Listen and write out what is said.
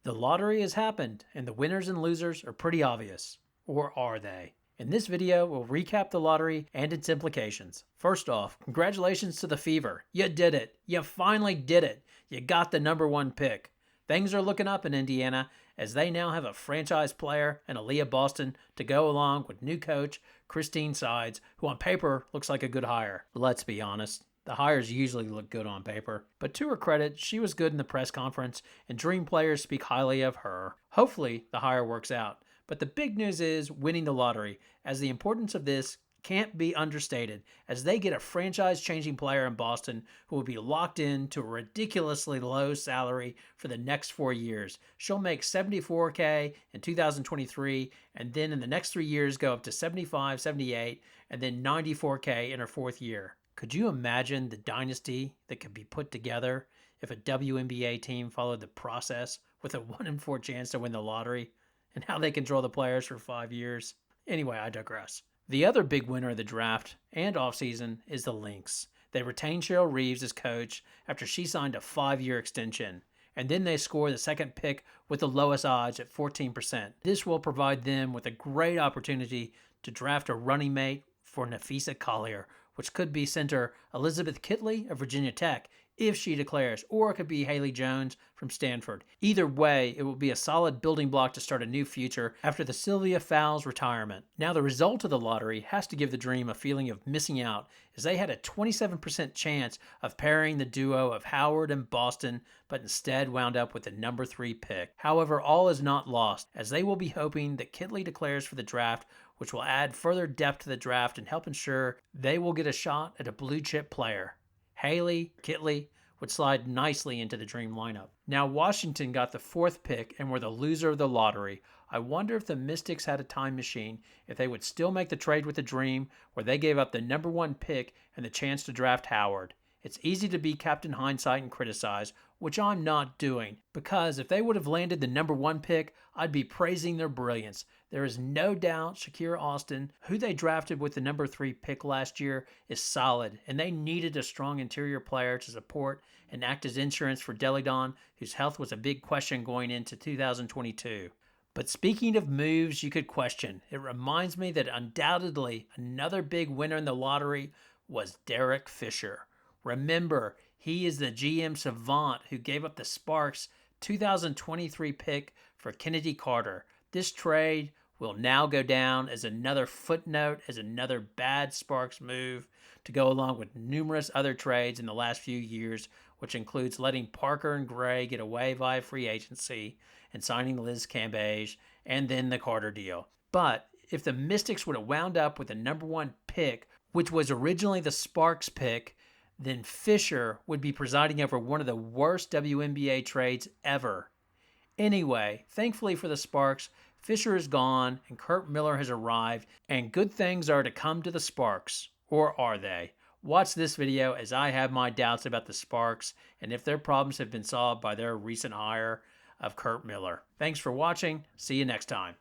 The lottery has happened, and the winners and losers are pretty obvious. Or are they? In this video, we'll recap the lottery and its implications. First off, congratulations to the Fever. You did it. You finally did it. You got the #1 pick. Things are looking up in Indiana as they now have a franchise player and Aaliyah Boston to go along with new coach Christine Sides, who on paper looks like a good hire. Let's be honest. The hires usually look good on paper, but to her credit, she was good in the press conference, and Dream players speak highly of her. Hopefully, the hire works out. But the big news is winning the lottery, as the importance of this can't be understated, as they get a franchise-changing player in Boston who will be locked in to a ridiculously low salary for the next 4 years. She'll make $74K in 2023, and then in the next 3 years go up to $75, $78, and then $94K in her 4th year. Could you imagine the dynasty that could be put together if a WNBA team followed the process with a 1 in 4 chance to win the lottery, and how they control the players for 5 years? Anyway, I digress. The other big winner of the draft and offseason is the Lynx. They retained Cheryl Reeves as coach after she signed a 5-year extension, and then they score the second pick with the lowest odds at 14%. This will provide them with a great opportunity to draft a running mate for Nafisa Collier, which could be center Elizabeth Kitley of Virginia Tech if she declares, or it could be Haley Jones from Stanford. Either way, it will be a solid building block to start a new future after the Sylvia Fowles retirement. Now, the result of the lottery has to give the Dream a feeling of missing out, as they had a 27% chance of pairing the duo of Howard and Boston, but instead wound up with the #3 pick. However, all is not lost, as they will be hoping that Kitley declares for the draft, which will add further depth to the draft and help ensure they will get a shot at a blue-chip player. Haley, Kitley would slide nicely into the Dream lineup. Now, Washington got the 4th pick and were the loser of the lottery. I wonder if the Mystics had a time machine, if they would still make the trade with the Dream, where they gave up the #1 pick and the chance to draft Howard. It's easy to be Captain Hindsight and criticize, which I'm not doing, because if they would have landed the #1 pick, I'd be praising their brilliance. There is no doubt Shakira Austin, who they drafted with the #3 pick last year, is solid, and they needed a strong interior player to support and act as insurance for Deladon, whose health was a big question going into 2022. But speaking of moves you could question, it reminds me that undoubtedly another big winner in the lottery was Derek Fisher. Remember, he is the GM savant who gave up the Sparks 2023 pick for Kennedy Carter. This trade will now go down as another footnote, as another bad Sparks move to go along with numerous other trades in the last few years, which includes letting Parker and Gray get away via free agency and signing Liz Cambage, and then the Carter deal. But if the Mystics would have wound up with the #1 pick, which was originally the Sparks pick, then Fisher would be presiding over one of the worst WNBA trades ever. Anyway, thankfully for the Sparks, Fisher is gone and Kurt Miller has arrived, and good things are to come to the Sparks. Or are they? Watch this video as I have my doubts about the Sparks and if their problems have been solved by their recent hire of Kurt Miller. Thanks for watching. See you next time.